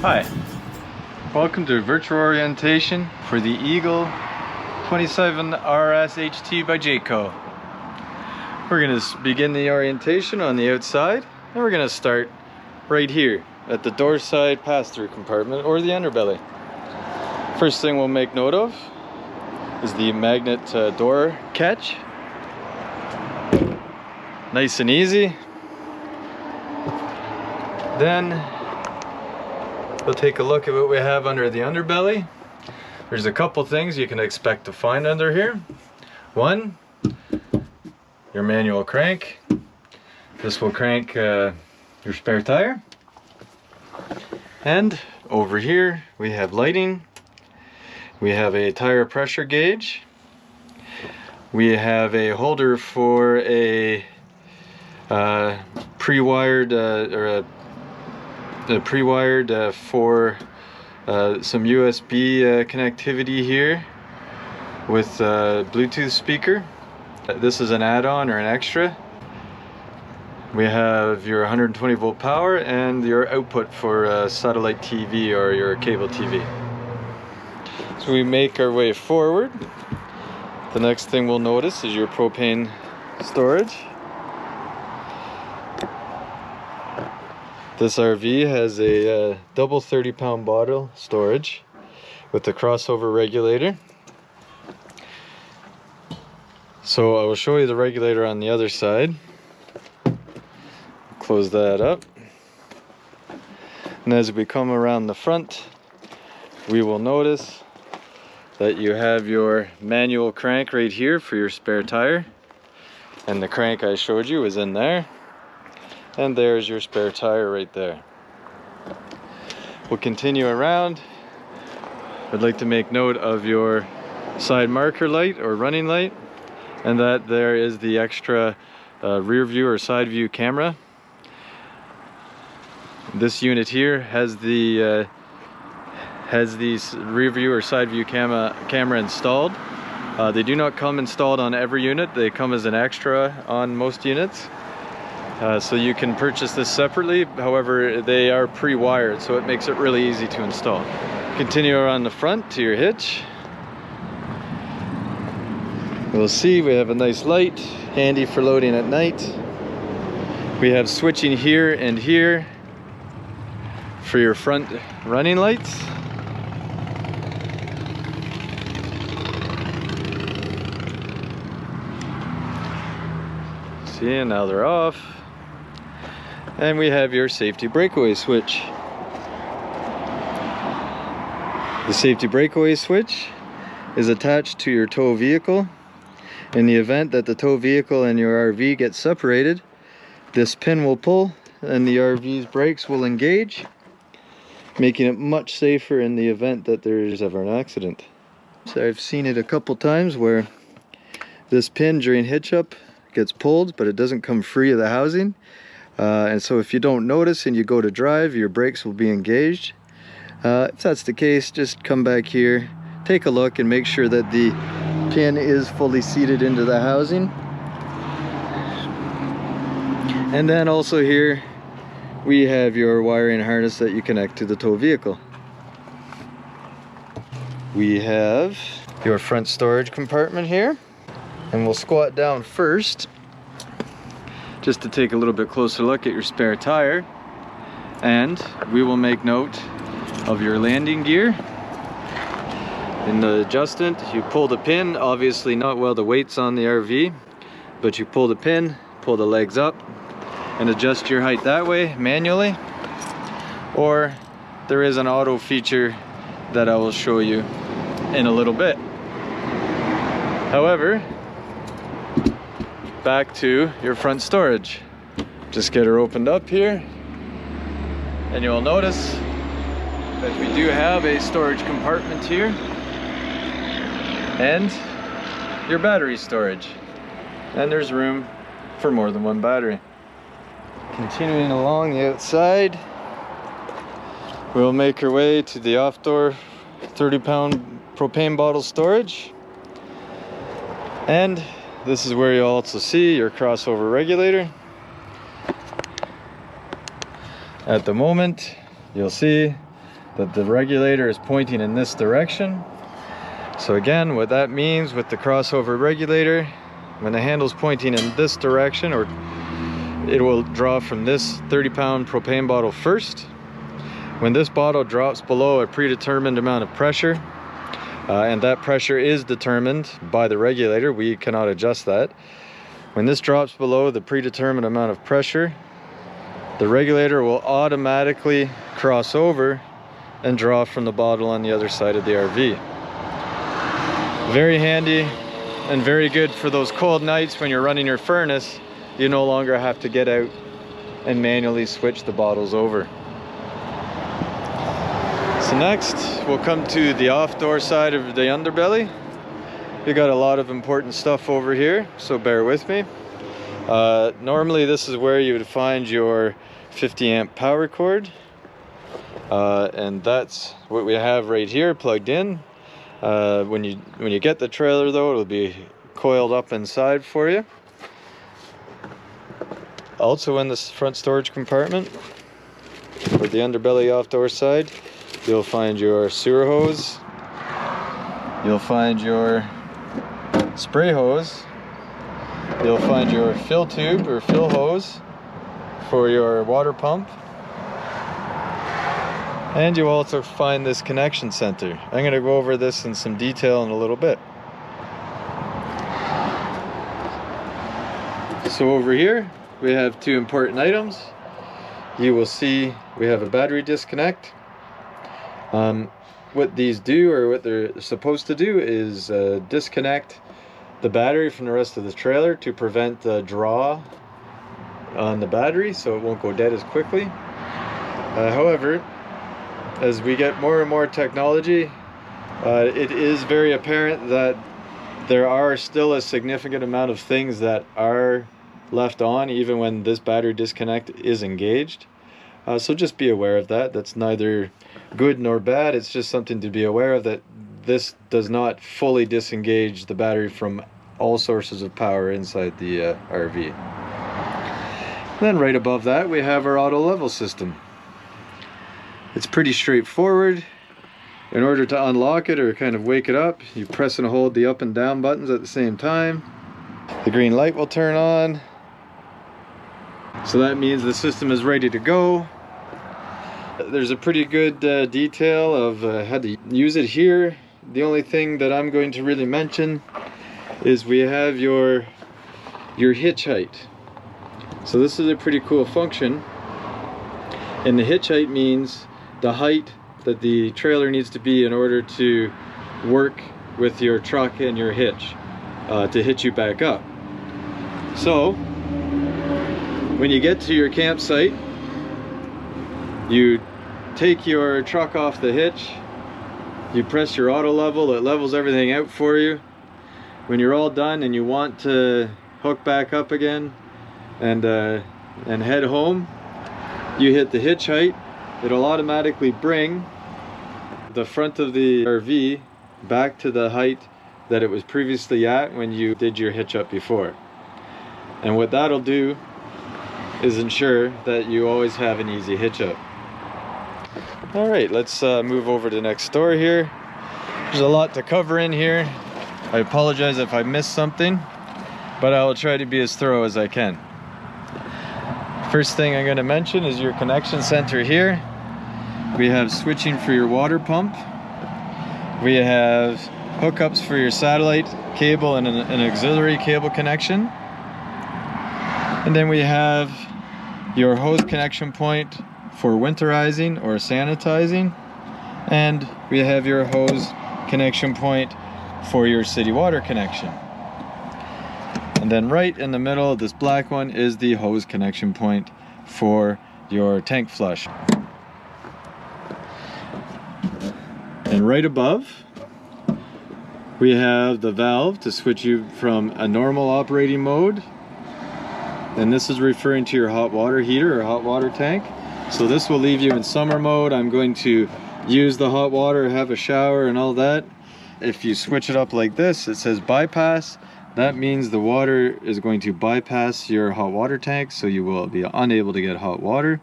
Hi, welcome to virtual orientation for the Eagle 27 RS HT by Jayco. We're going to begin the orientation on the outside, and we're going to start right here at the door side pass-through compartment or the underbelly. First thing we'll make note of is the magnet door catch. Nice and easy. Then we'll take a look at what we have under the underbelly. There's a couple things you can expect to find under here. One, your manual crank. This will crank your spare tire. And over here we have lighting. We have a tire pressure gauge. We have a holder for a pre-wired for some USB connectivity here with Bluetooth speaker. This is an add-on or an extra. We have your 120 volt power and your output for satellite TV or your cable TV. So we make our way forward. The next thing we'll notice is your propane storage. This RV has a double 30-pound bottle storage with the crossover regulator. So I will show you the regulator on the other side. Close that up. And as we come around the front, we will notice that you have your manual crank right here for your spare tire. And the crank I showed you is in there. And there's your spare tire right there. We'll continue around. I'd like to make note of your side marker light or running light, and that there is the extra rear view or side view camera. This unit here has the rear view or side view camera installed. They do not come installed on every unit. They come as an extra on most units. So you can purchase this separately. However, they are pre-wired, so it makes it really easy to install. Continue around the front to your hitch. We'll see we have a nice light, handy for loading at night. We have switching here and here for your front running lights. See, and now they're off. And we have your safety breakaway switch. The safety breakaway switch is attached to your tow vehicle. In the event that the tow vehicle and your RV get separated, this pin will pull and the RV's brakes will engage, making it much safer in the event that there's ever an accident. So I've seen it a couple times where this pin during hitch up gets pulled, but it doesn't come free of the housing. And so if you don't notice and you go to drive, your brakes will be engaged. If that's the case, just come back here, take a look and make sure that the pin is fully seated into the housing. And then also here we have your wiring harness that you connect to the tow vehicle. We have your front storage compartment here, and we'll squat down first just to take a little bit closer look at your spare tire. And we will make note of your landing gear. In the adjustment, you pull the pin, obviously not while the weight's on the RV, but you pull the pin, pull the legs up, and adjust your height that way manually. Or there is an auto feature that I will show you in a little bit. However, back to your front storage. Just get her opened up here, and you'll notice that we do have a storage compartment here and your battery storage, and there's room for more than one battery. Continuing along the outside, we'll make our way to the off-door 30-pound propane bottle storage, and this is where you'll also see your crossover regulator. At the moment, you'll see that the regulator is pointing in this direction. So again, what that means with the crossover regulator, when the handle's pointing in this direction, or it will draw from this 30-pound propane bottle first. When this bottle drops below a predetermined amount of pressure, and that pressure is determined by the regulator, we cannot adjust that. When this drops below the predetermined amount of pressure, the regulator will automatically cross over and draw from the bottle on the other side of the RV. Very handy and very good for those cold nights when you're running your furnace. You no longer have to get out and manually switch the bottles over. So next, we'll come to the off-door side of the underbelly. We got a lot of important stuff over here, so bear with me. Normally this is where you would find your 50 amp power cord. And that's what we have right here plugged in. When you get the trailer though, it'll be coiled up inside for you. Also in this front storage compartment, for the underbelly off-door side, you'll find your sewer hose, you'll find your spray hose, you'll find your fill tube or fill hose for your water pump, and you'll also find this connection center. I'm going to go over this in some detail in a little bit. So over here we have two important items. You will see we have a battery disconnect. What these do, or what they're supposed to do, is disconnect the battery from the rest of the trailer to prevent the draw on the battery so it won't go dead as quickly. However, as we get more and more technology, it is very apparent that there are still a significant amount of things that are left on even when this battery disconnect is engaged. So just be aware of that. That's neither good nor bad. It's just something to be aware of, that this does not fully disengage the battery from all sources of power inside the RV. Then right above that we have our auto level system. It's pretty straightforward. In order to unlock it or kind of wake it up, you press and hold the up and down buttons at the same time. The green light will turn on. So that means the system is ready to go. There's a pretty good detail of how to use it here. The only thing that I'm going to really mention is we have your hitch height. So this is a pretty cool function. And the hitch height means the height that the trailer needs to be in order to work with your truck and your hitch to hitch you back up. So when you get to your campsite, you take your truck off the hitch, you press your auto level, it levels everything out for you. When you're all done and you want to hook back up again and head home, you hit the hitch height. It'll automatically bring the front of the RV back to the height that it was previously at when you did your hitch up before. And what that'll do is ensure that you always have an easy hitch up. Alright, let's move over to next door here. There's a lot to cover in here. I apologize if I missed something, but I will try to be as thorough as I can. First thing I'm going to mention is your connection center here. We have switching for your water pump. We have hookups for your satellite cable and an auxiliary cable connection. And then we have your hose connection point for winterizing or sanitizing. And we have your hose connection point for your city water connection. And then right in the middle of this black one is the hose connection point for your tank flush. And right above, we have the valve to switch you from a normal operating mode. And this is referring to your hot water heater or hot water tank. So this will leave you in summer mode. I'm going to use the hot water, have a shower and all that. If you switch it up like this, it says bypass. That means the water is going to bypass your hot water tank, so you will be unable to get hot water.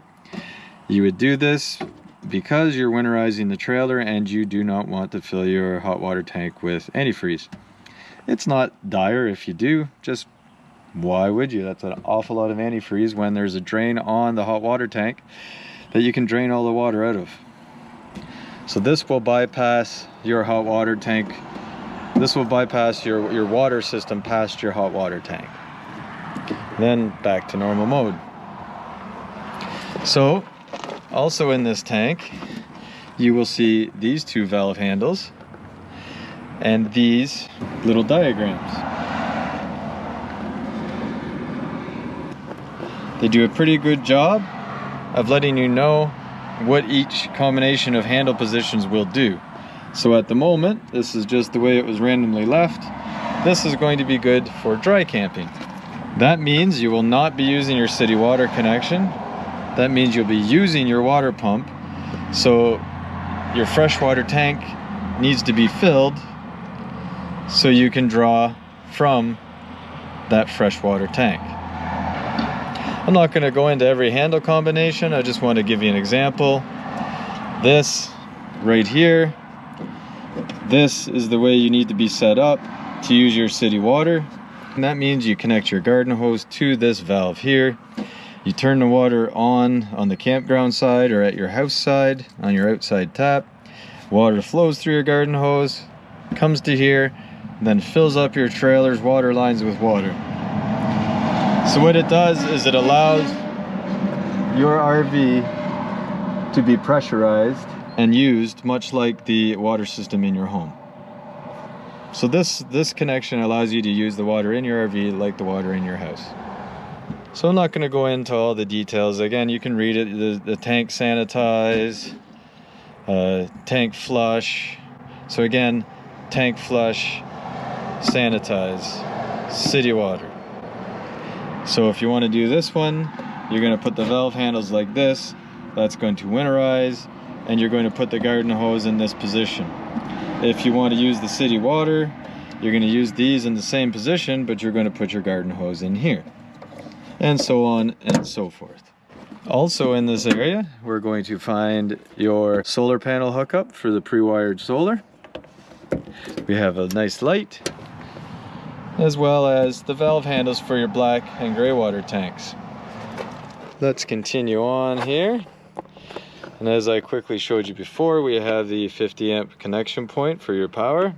You would do this because you're winterizing the trailer and you do not want to fill your hot water tank with antifreeze. It's not dire if you do, just why would you? That's an awful lot of antifreeze when there's a drain on the hot water tank that you can drain all the water out of. So this will bypass your hot water tank. This will bypass your water system past your hot water tank. Then back to normal mode. So also in this tank, you will see these two valve handles and these little diagrams. They do a pretty good job of letting you know what each combination of handle positions will do. So at the moment, this is just the way it was randomly left. This is going to be good for dry camping. That means you will not be using your city water connection. That means you'll be using your water pump. So your freshwater tank needs to be filled so you can draw from that freshwater tank. I'm not going to go into every handle combination. I just want to give you an example. This right here, this is the way you need to be set up to use your city water. And that means you connect your garden hose to this valve here. You turn the water on the campground side or at your house side on your outside tap. Water flows through your garden hose, comes to here, then fills up your trailer's water lines with water. So what it does is it allows your RV to be pressurized and used much like the water system in your home. So this connection allows you to use the water in your RV like the water in your house. So I'm not going to go into all the details. Again, you can read it. The tank sanitize, tank flush. So again, tank flush, sanitize, city water. So if you want to do this one, you're going to put the valve handles like this. That's going to winterize, and you're going to put the garden hose in this position. If you want to use the city water, you're going to use these in the same position, but you're going to put your garden hose in here. And so on and so forth. Also in this area, we're going to find your solar panel hookup for the pre-wired solar. We have a nice light, as well as the valve handles for your black and gray water tanks. Let's continue on here. And as I quickly showed you before, we have the 50 amp connection point for your power.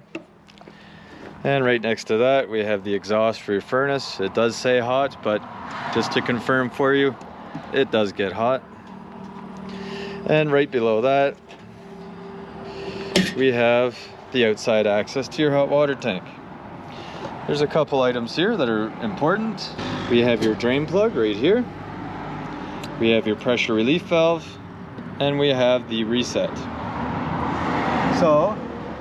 And right next to that, we have the exhaust for your furnace. It does say hot, but just to confirm for you, it does get hot. And right below that, we have the outside access to your hot water tank. There's a couple items here that are important. We have your drain plug right here. We have your pressure relief valve, and we have the reset. So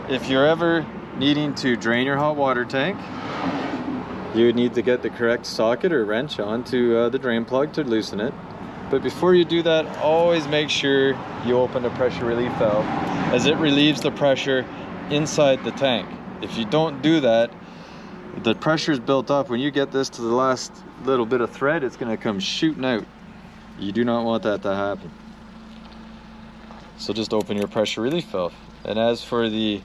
if you're ever needing to drain your hot water tank, you would need to get the correct socket or wrench onto the drain plug to loosen it. But before you do that, always make sure you open the pressure relief valve, as it relieves the pressure inside the tank. If you don't do that, the pressure is built up. When you get this to the last little bit of thread, it's going to come shooting out. You do not want that to happen. So just open your pressure relief valve. And as for the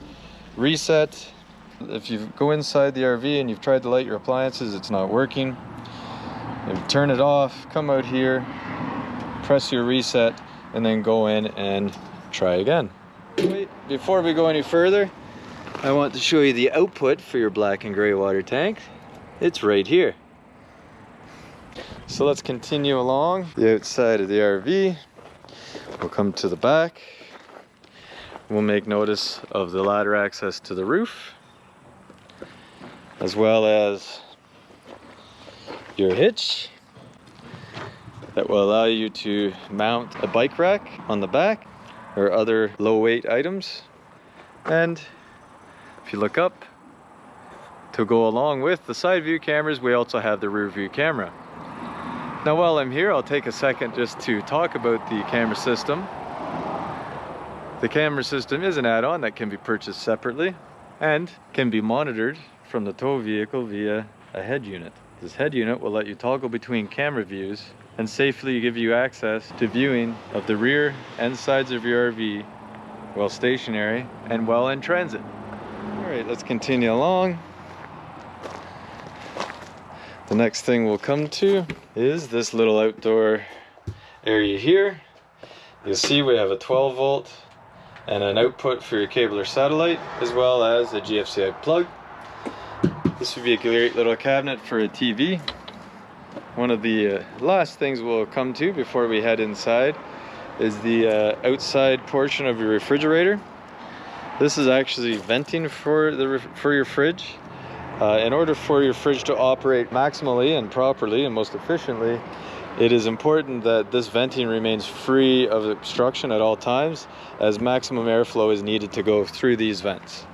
reset, if you go inside the RV and you've tried to light your appliances, it's not working, you turn it off, come out here, press your reset, and then go in and try again. Wait, before we go any further, I want to show you the output for your black and gray water tank. It's right here. So let's continue along the outside of the RV. We'll come to the back. We'll make notice of the ladder access to the roof, as well as your hitch that will allow you to mount a bike rack on the back or other low weight items. And if you look up, to go along with the side view cameras, we also have the rear view camera. Now while I'm here, I'll take a second just to talk about the camera system. The camera system is an add-on that can be purchased separately and can be monitored from the tow vehicle via a head unit. This head unit will let you toggle between camera views and safely give you access to viewing of the rear and sides of your RV while stationary and while in transit. All right, let's continue along. The next thing we'll come to is this little outdoor area here. You'll see we have a 12 volt and an output for your cable or satellite, as well as a GFCI plug. This would be a great little cabinet for a TV. One of the last things we'll come to before we head inside is the outside portion of your refrigerator. This is actually venting for your fridge. In order for your fridge to operate maximally and properly and most efficiently, it is important that this venting remains free of obstruction at all times, as maximum airflow is needed to go through these vents.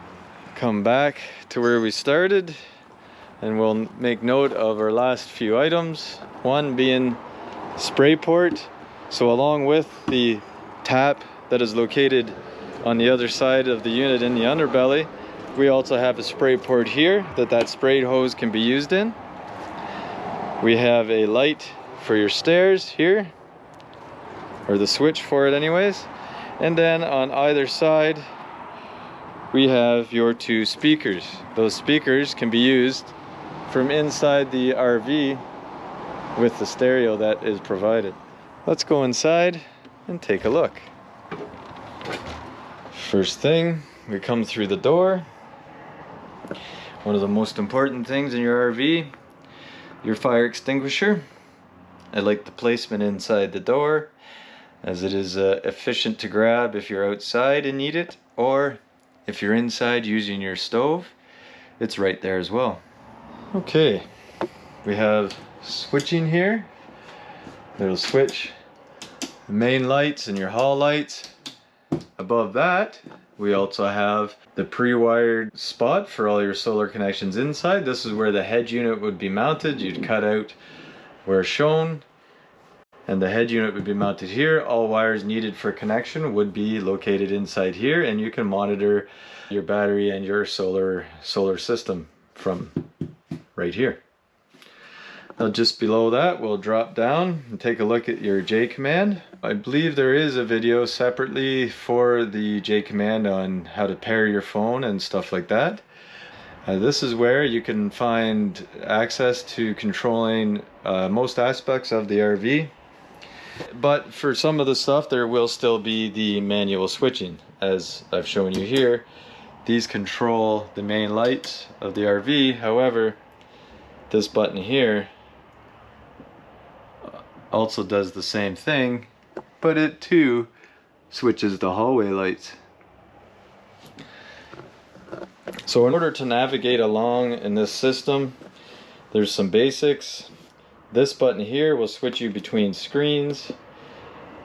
Come back to where we started, and we'll make note of our last few items. One being spray port. So along with the tap that is located on the other side of the unit in the underbelly, we also have a spray port here that spray hose can be used in. We have a light for your stairs here, or the switch for it anyways. And then on either side we have your two speakers. Those speakers can be used from inside the RV with the stereo that is provided. Let's go inside and take a look. First thing, we come through the door. One of the most important things in your RV, your fire extinguisher. I like the placement inside the door, as it is efficient to grab if you're outside and need it, or if you're inside using your stove, it's right there as well. Okay, we have switching here. It'll switch the main lights and your hall lights. Above that, we also have the pre-wired spot for all your solar connections inside. This is where the head unit would be mounted. You'd cut out where shown, and the head unit would be mounted here. All wires needed for connection would be located inside here, and you can monitor your battery and your solar system from right here. Now just below that, we'll drop down and take a look at your J command. I believe there is a video separately for the J command on how to pair your phone and stuff like that. This is where you can find access to controlling most aspects of the RV. But for some of the stuff, there will still be the manual switching. As I've shown you here, these control the main lights of the RV. However, this button here also does the same thing, but it too switches the hallway lights. So in order to navigate along in this system, there's some basics. This button here will switch you between screens,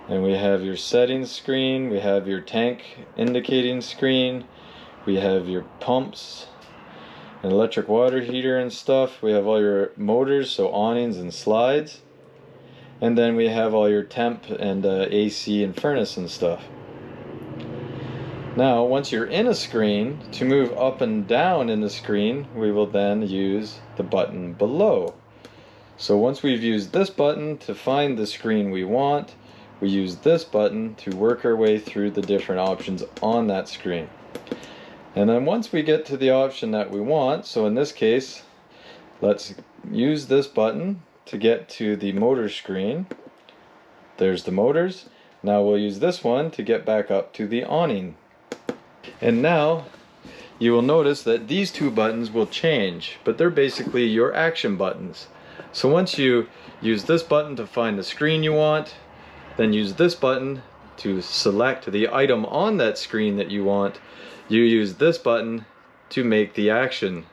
and we have your settings screen, we have your tank indicating screen, we have your pumps, an electric water heater and stuff. We have all your motors, so awnings and slides, and then we have all your temp and AC and furnace and stuff. Now once you're in a screen, to move up and down in the screen, we will then use the button below. So once we've used this button to find the screen we want, we use this button to work our way through the different options on that screen. And then once we get to the option that we want, so in this case, let's use this button to get to the motor screen. There's the motors. Now we'll use this one to get back up to the awning. And now you will notice that these two buttons will change, but they're basically your action buttons. So once you use this button to find the screen you want, then use this button to select the item on that screen that you want, you use this button to make the action.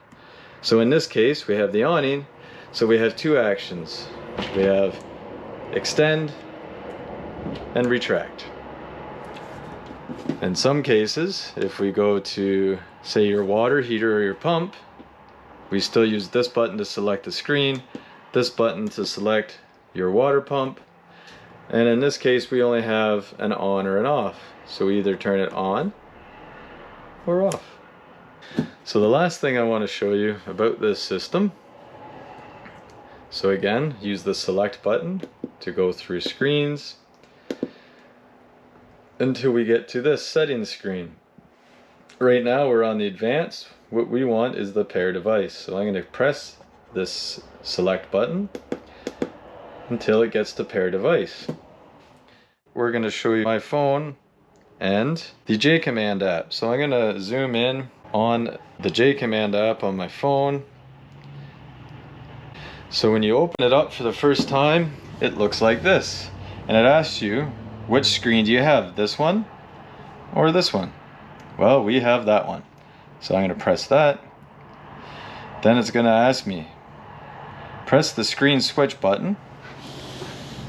So in this case, we have the awning, so we have two actions. We have extend and retract. In some cases, if we go to, say, your water heater or your pump, we still use this button to select the screen, this button to select your water pump, and in this case we only have an on or an off, so we either turn it on or off. So the last thing I want to show you about this system, so again, use the select button to go through screens until we get to this settings screen. Right now we're on the advanced. What we want is the pair device. So I'm going to press this select button until it gets to pair device. We're going to show you my phone and the J command app. So I'm going to zoom in on the J command app on my phone. So when you open it up for the first time, it looks like this. And it asks you, which screen do you have? This one or this one? Well, we have that one. So I'm going to press that. Then it's going to ask me, press the screen switch button,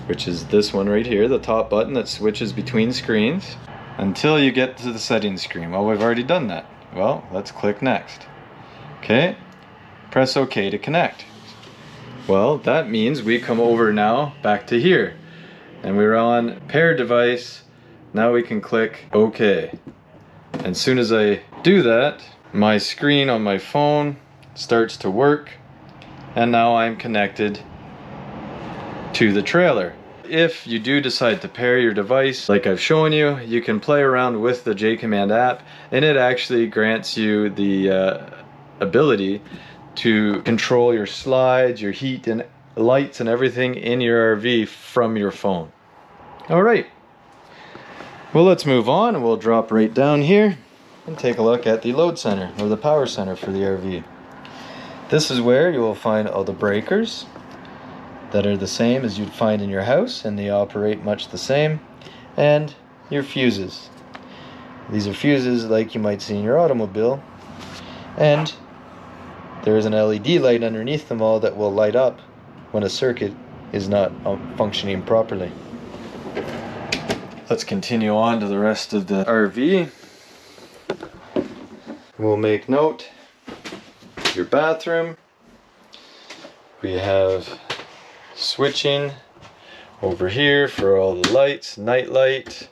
which is this one right here, the top button that switches between screens, until you get to the settings screen. Well, we've already done that. Well, let's click next. Okay, press OK to connect. Well, that means we come over now back to here. And we're on pair device. Now we can click OK. And as soon as I do that, my screen on my phone starts to work. And now I'm connected to the trailer. If you do decide to pair your device, like I've shown you, you can play around with the J command app, and it actually grants you the ability to control your slides, your heat and lights and everything in your RV from your phone. All right, well, let's move on and we'll drop right down here and take a look at the load center or the power center for the RV. This is where you will find all the breakers that are the same as you'd find in your house, and they operate much the same, and your fuses. These are fuses like you might see in your automobile, and there is an LED light underneath them all that will light up when a circuit is not functioning properly. Let's continue on to the rest of the RV. We'll make note, your bathroom. We have switching over here for all the lights, night light,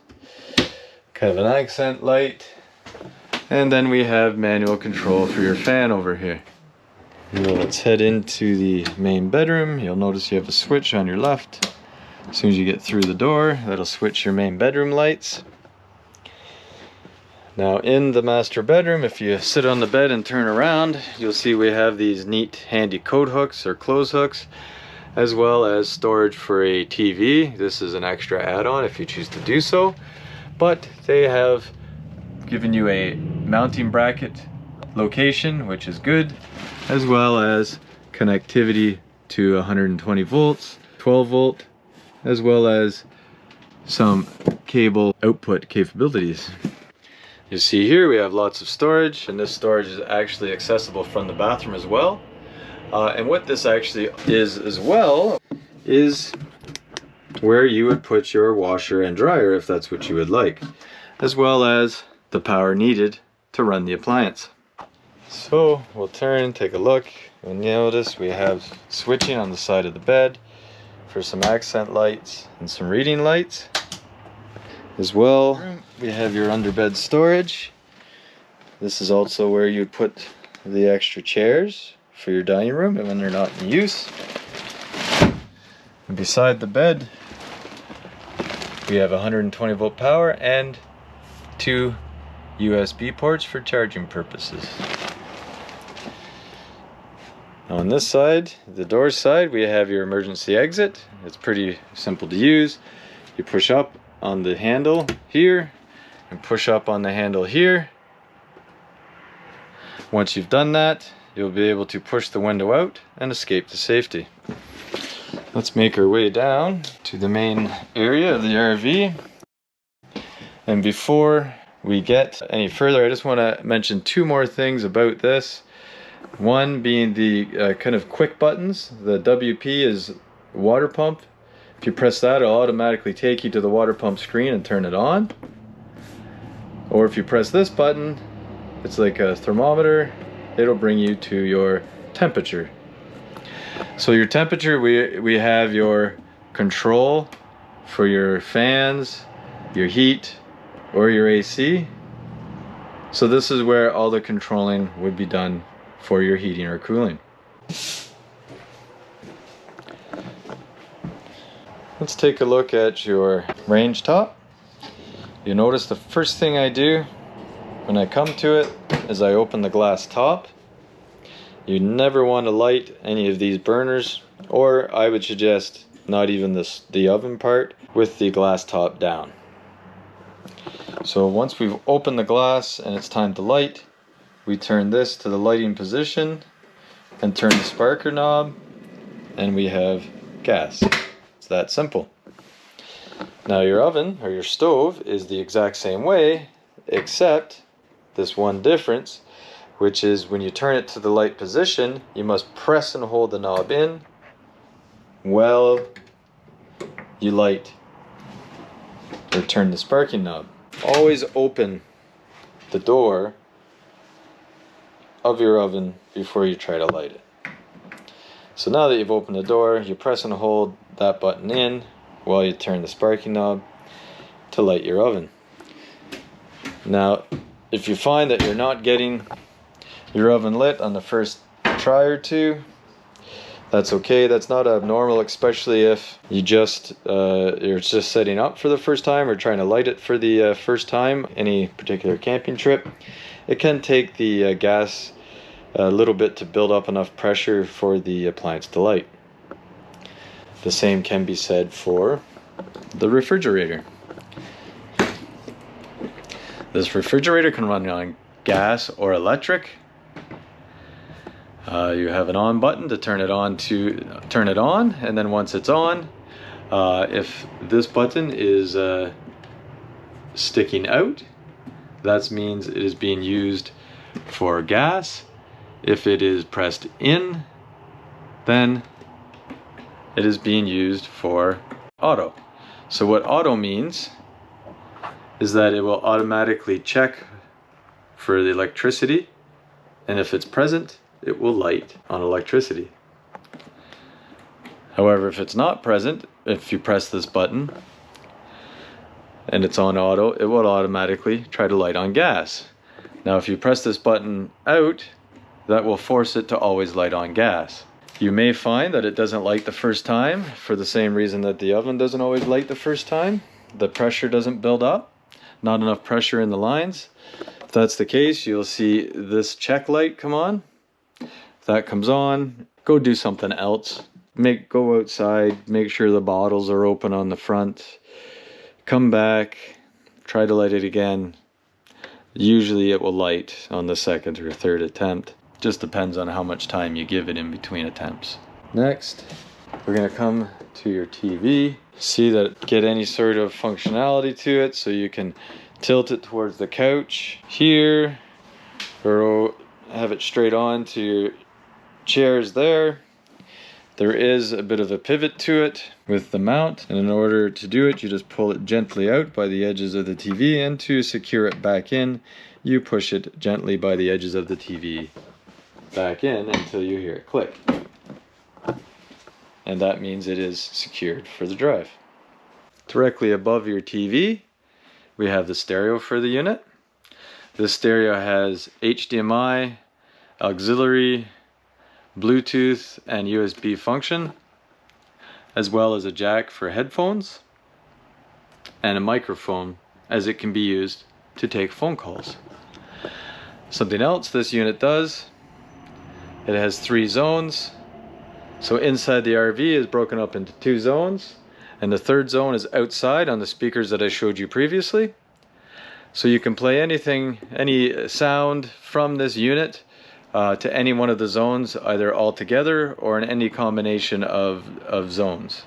kind of an accent light, and then we have manual control for your fan over here. Now let's head into the main bedroom. You'll notice you have a switch on your left. As soon as you get through the door, that'll switch your main bedroom lights. Now in the master bedroom, if you sit on the bed and turn around, you'll see we have these neat handy coat hooks or clothes hooks, as well as storage for a TV. This is an extra add-on if you choose to do so, but they have given you a mounting bracket location, which is good, as well as connectivity to 120 volts, 12 volt, as well as some cable output capabilities. You see here we have lots of storage, and this storage is actually accessible from the bathroom as well. And what this actually is as well is where you would put your washer and dryer if that's what you would like, as well as the power needed to run the appliance. So we'll turn, take a look, and notice we have switching on the side of the bed for some accent lights and some reading lights. As well, we have your underbed storage. This is also where you'd put the extra chairs for your dining room and when they're not in use. And beside the bed, we have 120 volt power and 2 USB ports for charging purposes. On this side, the door side, we have your emergency exit. It's pretty simple to use. You push up on the handle here and push up on the handle here. Once you've done that, you'll be able to push the window out and escape to safety. Let's make our way down to the main area of the RV. And before we get any further, I just want to mention 2 more things about this. One being the kind of quick buttons. The WP is water pump. If you press that, it'll automatically take you to the water pump screen and turn it on. Or if you press this button, it's like a thermometer. It'll bring you to your temperature. So your temperature, we have your control for your fans, your heat, or your AC. So this is where all the controlling would be done for your heating or cooling. Let's take a look at your range top. You notice the first thing I do when I come to it is I open the glass top. You never want to light any of these burners, or I would suggest not even the oven part, with the glass top down. So once we've opened the glass and it's time to light, we turn this to the lighting position and turn the sparker knob, and we have gas. It's that simple. Now your oven or your stove is the exact same way, except this one difference, which is when you turn it to the light position, you must press and hold the knob in while you light or turn the sparking knob. Always open the door of your oven before you try to light it. So now that you've opened the door, you press and hold that button in while you turn the sparking knob to light your oven. Now, if you find that you're not getting your oven lit on the first try or two, that's okay. That's not abnormal, especially if you're just setting up for the first time or trying to light it for the first time, any particular camping trip. It can take the gas a little bit to build up enough pressure for the appliance to light. The same can be said for the refrigerator. This refrigerator can run on gas or electric. You have an on button to turn it on, and then once it's on, if this button is sticking out, that means it is being used for gas. If it is pressed in, then it is being used for auto. So what auto means is that it will automatically check for the electricity, and if it's present, it will light on electricity. However, if it's not present, if you press this button and it's on auto, it will automatically try to light on gas. Now if you press this button out, that will force it to always light on gas. You may find that it doesn't light the first time for the same reason that the oven doesn't always light the first time. The pressure doesn't build up, not enough pressure in the lines. If that's the case, you'll see this check light come on. If that comes on, go do something else. Go outside, make sure the bottles are open on the front. Come back, try to light it again. Usually it will light on the second or third attempt. Just depends on how much time you give it in between attempts. Next, we're gonna come to your TV. See that get any sort of functionality to it, so you can tilt it towards the couch here, or have it straight on to your chairs there. There is a bit of a pivot to it with the mount, and in order to do it, you just pull it gently out by the edges of the TV, and to secure it back in, you push it gently by the edges of the TV back in until you hear it click. And that means it is secured for the drive. Directly above your TV, we have the stereo for the unit. This stereo has HDMI, auxiliary, Bluetooth and USB function, as well as a jack for headphones and a microphone, as it can be used to take phone calls. Something else this unit does, it has 3 zones. So inside the RV is broken up into 2 zones, and the third zone is outside on the speakers that I showed you previously. So you can play anything, any sound from this unit to any one of the zones, either all together or in any combination of zones.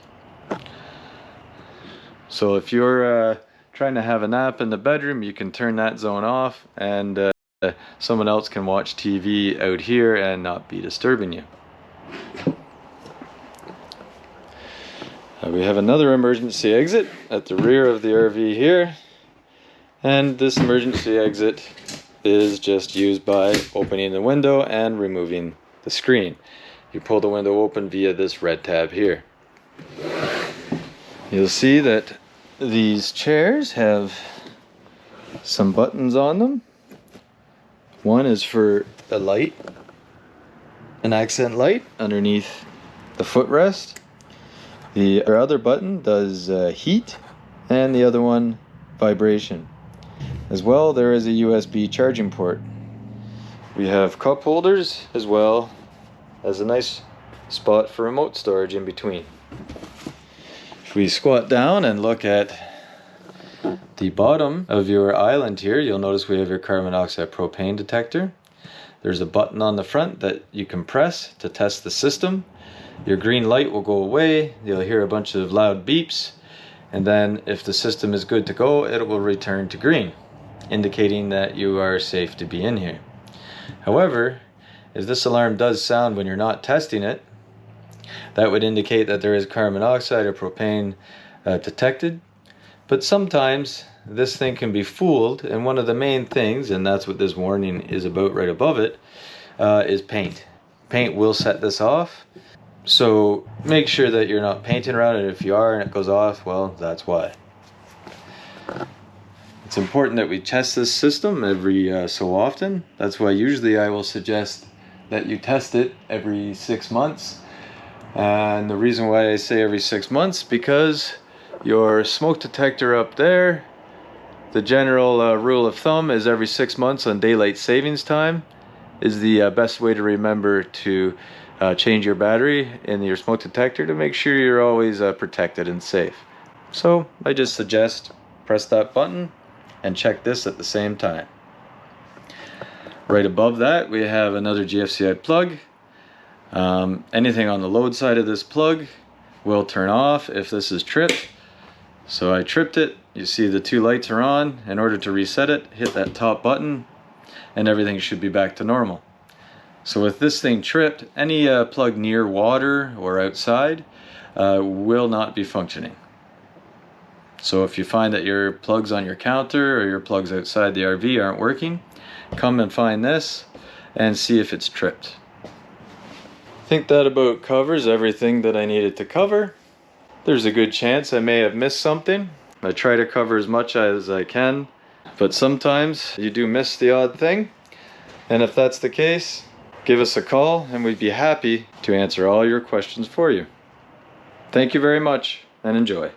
So if you're trying to have a nap in the bedroom, you can turn that zone off, and someone else can watch TV out here and not be disturbing you. We have another emergency exit at the rear of the RV here, and this emergency exit is just used by opening the window and removing the screen. You pull the window open via this red tab here. You'll see that these chairs have some buttons on them. One is for a light, an accent light underneath the footrest. The other button does heat, and the other one vibration. As well, there is a USB charging port. We have cup holders as well as a nice spot for remote storage in between. If we squat down and look at the bottom of your island here, you'll notice we have your carbon monoxide propane detector. There's a button on the front that you can press to test the system. Your green light will go away, you'll hear a bunch of loud beeps, and then if the system is good to go, it will return to green, indicating that you are safe to be in here. However, if this alarm does sound when you're not testing it, that would indicate that there is carbon monoxide or propane detected. But sometimes this thing can be fooled, and one of the main things, and that's what this warning is about right above it, is paint. Paint will set this off, so make sure that you're not painting around it. If you are and it goes off, well, that's why. It's important that we test this system every so often. That's why usually I will suggest that you test it every 6 months. And the reason why I say every 6 months, because your smoke detector up there, the general rule of thumb is every 6 months on daylight savings time is the best way to remember to change your battery in your smoke detector to make sure you're always protected and safe. So I just suggest press that button and check this at the same time. Right above that we have another GFCI plug. Anything on the load side of this plug will turn off if this is tripped. So I tripped it. You see the two lights are on. In order to reset it, hit that top button and everything should be back to normal. So with this thing tripped, any plug near water or outside will not be functioning. So if you find that your plugs on your counter or your plugs outside the RV aren't working, come and find this and see if it's tripped. I think that about covers everything that I needed to cover. There's a good chance I may have missed something. I try to cover as much as I can, but sometimes you do miss the odd thing. And if that's the case, give us a call and we'd be happy to answer all your questions for you. Thank you very much and enjoy.